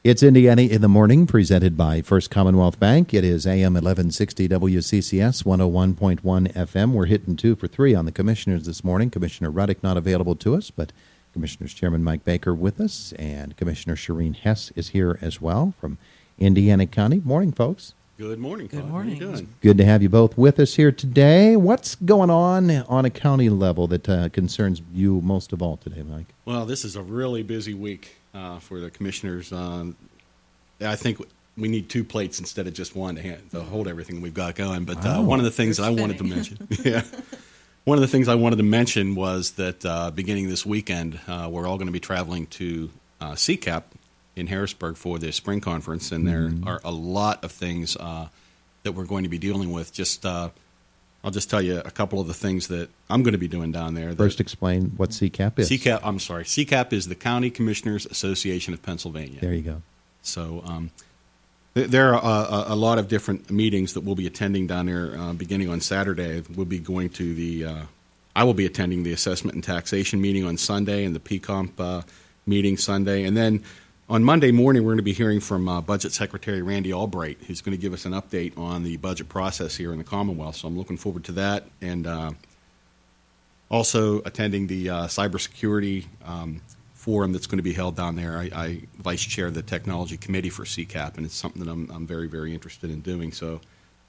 It's Indiana in the Morning, presented by First Commonwealth Bank. It is AM 1160 WCCS 101.1 FM. We're hitting 2 for 3 on the commissioners this morning. Commissioner Ruddock not available to us, but Commissioners Chairman Mike Baker with us, and Commissioner Sherene Hess is here as well from Indiana County. Morning, folks. Good morning, Todd. Good morning. How are you doing? Good to have you both with us here today. What's going on a county level that concerns you most of all today, Mike? Well, this is a really busy week for the commissioners. I think we need 2 plates instead of just one to hold everything we've got going. But one of the things that I wanted to mention, one of the things I wanted to mention was that beginning this weekend, we're all going to be traveling to CCAP in Harrisburg for the spring conference, and there are a lot of things that we're going to be dealing with. I'll just tell you a couple of the things that I'm going to be doing down there. First, explain what CCAP is. CCAP is the County Commissioners Association of Pennsylvania. There you go. So there are a lot of different meetings that we'll be attending down there beginning on Saturday. We'll be going to I will be attending the Assessment and Taxation meeting on Sunday and the PCOMP meeting Sunday. And then on Monday morning, we're going to be hearing from Budget Secretary Randy Albright, who's going to give us an update on the budget process here in the Commonwealth. So I'm looking forward to that. And also attending the cybersecurity forum that's going to be held down there. I vice chair the technology committee for CCAP, and it's something that I'm very, very interested in doing. So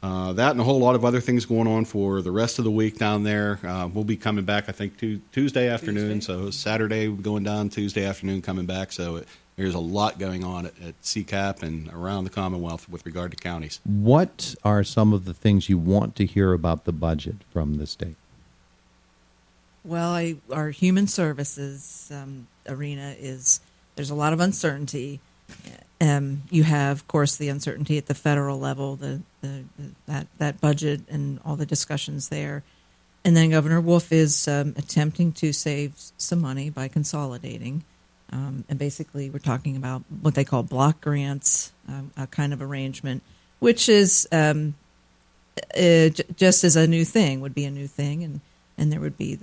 that and a whole lot of other things going on for the rest of the week down there. We'll be coming back, I think, Tuesday afternoon. So Saturday, we're going down, Tuesday afternoon coming back. So there's a lot going on at CCAP and around the Commonwealth with regard to counties. What are some of the things you want to hear about the budget from the state? Well, our human services arena there's a lot of uncertainty. You have, of course, the uncertainty at the federal level, that budget and all the discussions there. And then Governor Wolf is attempting to save some money by consolidating. And basically, we're talking about what they call block grants, a kind of arrangement, which is just as a new thing, would be a new thing. And there would be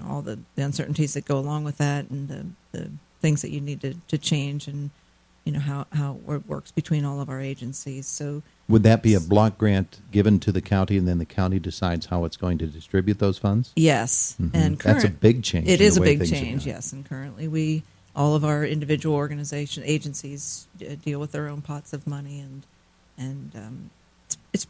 all the uncertainties that go along with that, and the things that you need to change, and how it works between all of our agencies. So would that be a block grant given to the county, and then the county decides how it's going to distribute those funds? Yes, and that's a big change. It is a big change, yes. And currently, all of our individual agencies deal with their own pots of money, and it's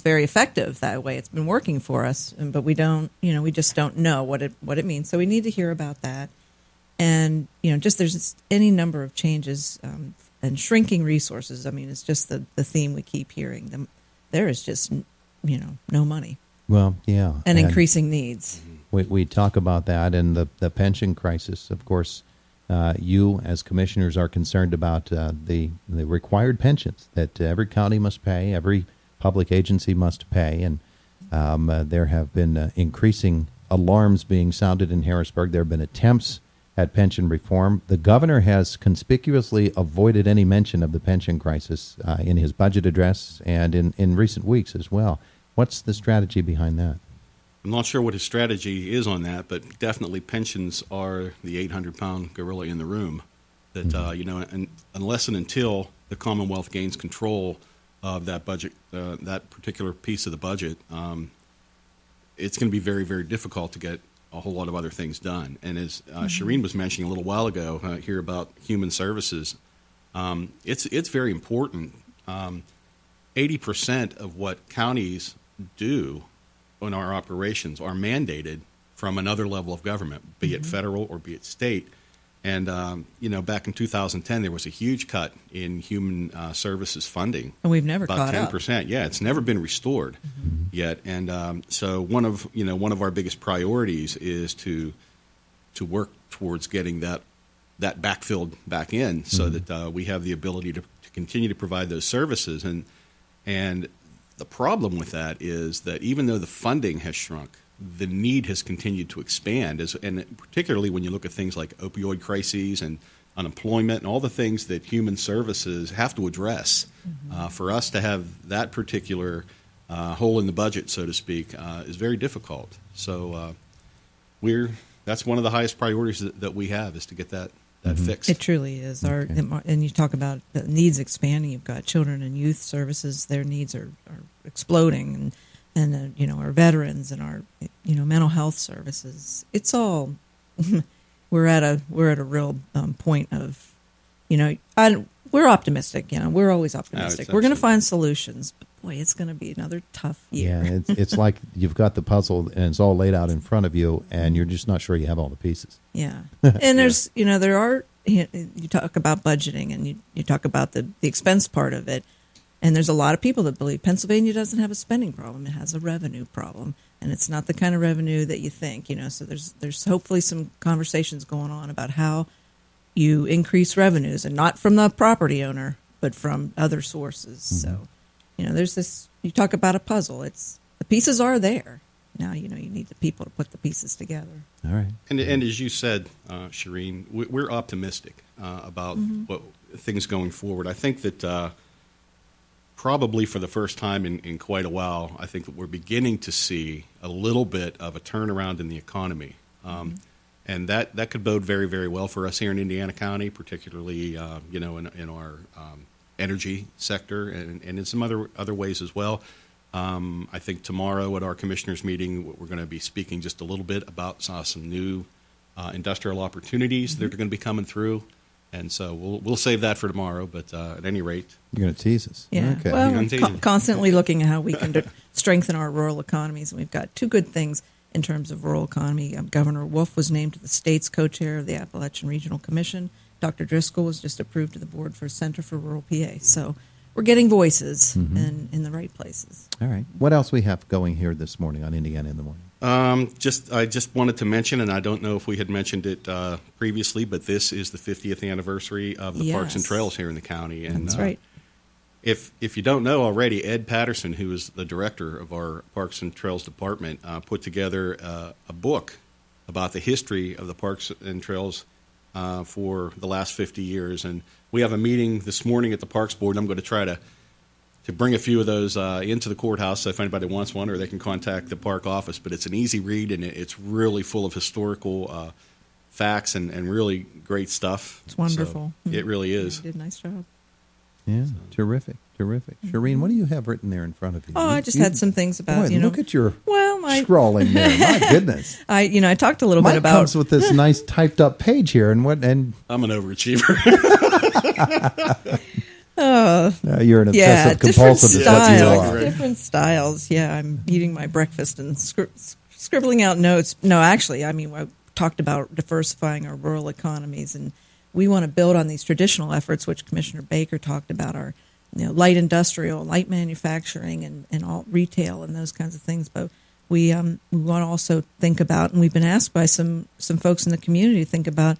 very effective that way. It's been working for us, but we just don't know what it means. So we need to hear about that, and there's any number of changes and shrinking resources. I mean, it's just the theme we keep hearing. There is just no money. Well, yeah, and increasing needs. We talk about that, and the pension crisis, of course. You, as commissioners, are concerned about the required pensions that every county must pay, every public agency must pay, and there have been increasing alarms being sounded in Harrisburg. There have been attempts at pension reform. The governor has conspicuously avoided any mention of the pension crisis in his budget address and in recent weeks as well. What's the strategy behind that? I'm not sure what his strategy is on that, but definitely pensions are the 800-pound gorilla in the room. That and unless and until the Commonwealth gains control of that budget, that particular piece of the budget, it's going to be very, very difficult to get a whole lot of other things done. And as Sherene was mentioning a little while ago here about human services, it's very important. 80% of what counties do in our operations are mandated from another level of government, be it federal or be it state. And, back in 2010, there was a huge cut in human services funding. And we've never about caught 10%. Up. Yeah, it's never been restored yet. And so one of our biggest priorities is to work towards getting that backfilled back in so that we have the ability to continue to provide those services. And the problem with that is that even though the funding has shrunk, the need has continued to expand, and particularly when you look at things like opioid crises and unemployment and all the things that human services have to address. For us to have that particular hole in the budget, so to speak, is very difficult. So that's one of the highest priorities that we have, is to get that fixed. It truly is. And you talk about the needs expanding. You've got children and youth services; their needs are exploding, and our veterans and our mental health services. It's all we're at a real point of we're optimistic. We're always optimistic. We're going to find solutions. But boy, it's going to be another tough year. Yeah, it's like you've got the puzzle and it's all laid out in front of you, and you're just not sure you have all the pieces. Yeah, and there's there are you talk about budgeting and you talk about the expense part of it, and there's a lot of people that believe Pennsylvania doesn't have a spending problem; it has a revenue problem, and it's not the kind of revenue that you think. So there's hopefully some conversations going on about how you increase revenues, and not from the property owner, but from other sources. So, there's this. You talk about a puzzle; it's the pieces are there. Now, you need the people to put the pieces together. All right. And as you said, Sherene, we're optimistic about what things going forward. I think that probably for the first time in quite a while, I think that we're beginning to see a little bit of a turnaround in the economy. And that could bode very, very well for us here in Indiana County, particularly in our energy sector and in some other ways as well. I think tomorrow at our commissioners meeting, we're going to be speaking just a little bit about some new industrial opportunities that are going to be coming through. And so we'll save that for tomorrow. But at any rate, you're going to tease us. Yeah. Okay. Well, we're constantly looking at how we can strengthen our rural economies, and we've got two good things in terms of rural economy. Governor Wolf was named to the state's co-chair of the Appalachian Regional Commission. Dr. Driscoll was just approved to the board for Center for Rural PA. So we're getting voices in the right places. All right. What else we have going here this morning on Indiana in the Morning? I just wanted to mention, and I don't know if we had mentioned it previously, but this is the 50th anniversary of the Parks and Trails here in the county. And that's right. If you don't know already, Ed Patterson, who is the director of our Parks and Trails Department, put together a book about the history of the Parks and Trails for the last 50 years. And we have a meeting this morning at the Parks Board, and I'm going to try to bring a few of those into the courthouse, so if anybody wants one, or they can contact the park office. But it's an easy read, and it's really full of historical facts and really great stuff. It's wonderful. So it really is. You did a nice job. Yeah, terrific. Sherene, what do you have written there in front of you? Oh, I just had some things about, look at your my scrawling there. My goodness. I talked a little bit about. Mike comes with this nice typed up page here, and I'm an overachiever. You're an obsessive compulsive. Different styles. Yeah, I'm eating my breakfast and scribbling out notes. No, actually, I talked about diversifying our rural economies, and we want to build on these traditional efforts, which Commissioner Baker talked about, our light industrial, light manufacturing, and all retail and those kinds of things. But we want to also think about, and we've been asked by some folks in the community to think about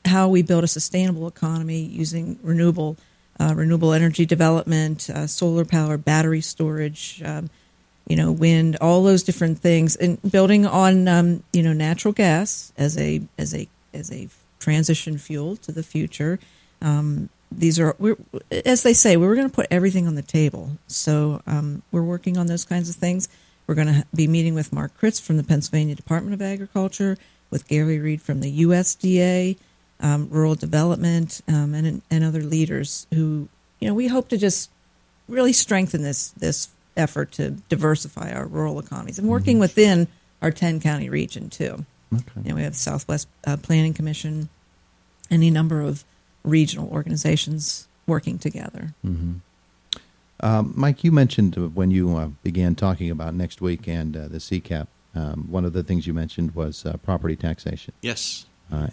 how we build a sustainable economy using renewable energy development, solar power, battery storage, wind, all those different things, and building on natural gas as a transition fuel to the future. As they say, we're going to put everything on the table. So we're working on those kinds of things. We're going to be meeting with Mark Kritz from the Pennsylvania Department of Agriculture, with Gary Reed from the USDA, rural development, and other leaders who, we hope to just really strengthen this effort to diversify our rural economies, and working within our 10-county region too. Okay. We have the Southwest Planning Commission, any number of regional organizations working together. Mike, you mentioned when you began talking about next week and the CCAP, one of the things you mentioned was property taxation. Yes.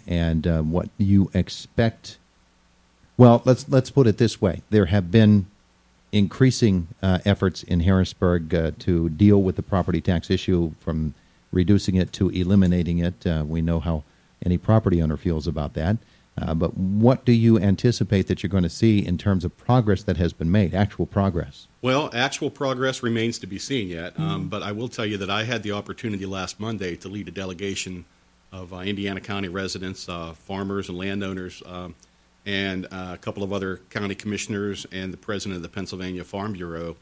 And what you expect. Well, let's put it this way: there have been increasing efforts in Harrisburg to deal with the property tax issue, from reducing it to eliminating it. We know how any property owner feels about that. But what do you anticipate that you're going to see in terms of progress that has been made, actual progress? Well, actual progress remains to be seen yet. But I will tell you that I had the opportunity last Monday to lead a delegation of Indiana County residents, farmers and landowners, and a couple of other county commissioners and the president of the Pennsylvania Farm Bureau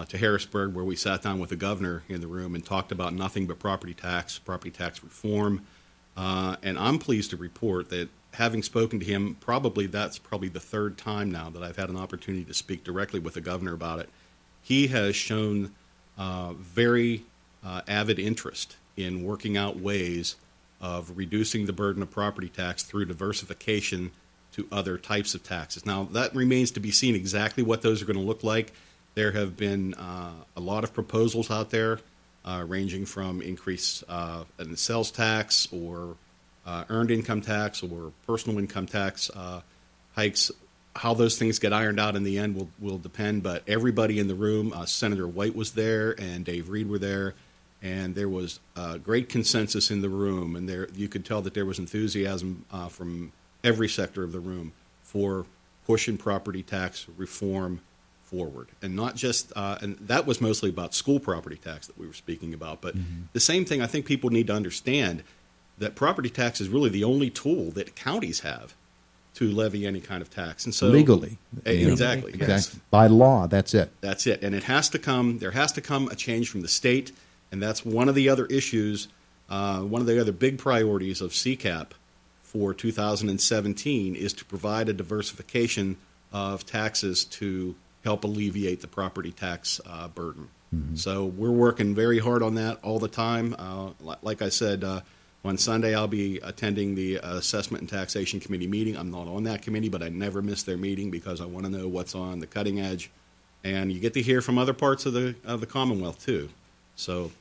to Harrisburg, where we sat down with the governor in the room and talked about nothing but property tax reform. And I'm pleased to report that having spoken to him, that's probably the third time now that I've had an opportunity to speak directly with the governor about it. He has shown very avid interest in working out ways of reducing the burden of property tax through diversification to other types of taxes. Now, that remains to be seen exactly what those are going to look like. There have been a lot of proposals out there, ranging from increase in the sales tax or earned income tax or personal income tax hikes. How those things get ironed out in the end will depend, but everybody in the room, Senator White was there and Dave Reed were there, and there was great consensus in the room, and you could tell that there was enthusiasm from every sector of the room for pushing property tax reform forward. And not just, and that was mostly about school property tax that we were speaking about, but the same thing I think people need to understand, that property tax is really the only tool that counties have to levy any kind of tax. And so Legally. Exactly. Exactly. Yes. By law, that's it. That's it. And there has to come a change from the state, and that's one of the other issues, one of the other big priorities of CCAP for 2017 is to provide a diversification of taxes to help alleviate the property tax burden. So we're working very hard on that all the time. Like I said, on Sunday I'll be attending the Assessment and Taxation Committee meeting. I'm not on that committee, but I never miss their meeting because I want to know what's on the cutting edge. And you get to hear from other parts of the Commonwealth too. So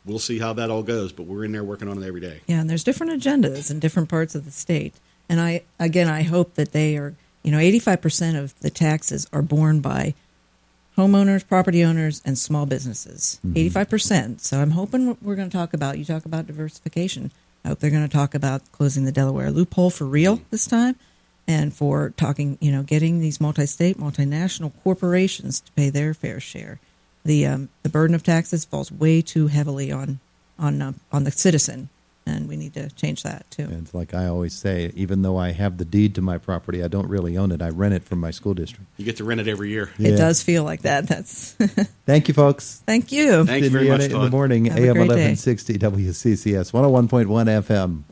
we'll see how that all goes, but we're in there working on it every day. Yeah, and there's different agendas in different parts of the state. And I hope that they are, 85% of the taxes are borne by homeowners, property owners, and small businesses. 85%. So I'm hoping we're going to talk about diversification. I hope they're going to talk about closing the Delaware loophole for real this time, and for talking, getting these multi-state, multinational corporations to pay their fair share. The burden of taxes falls way too heavily on the citizen, and we need to change that too. And it's like I always say, even though I have the deed to my property, I don't really own it. I rent it from my school district. You get to rent it every year. Yeah. It does feel like that. That's Thank you, folks. Thank you. Thank you very much, In the Todd. morning, Have a AM great day. 1160 WCCS 101.1 FM.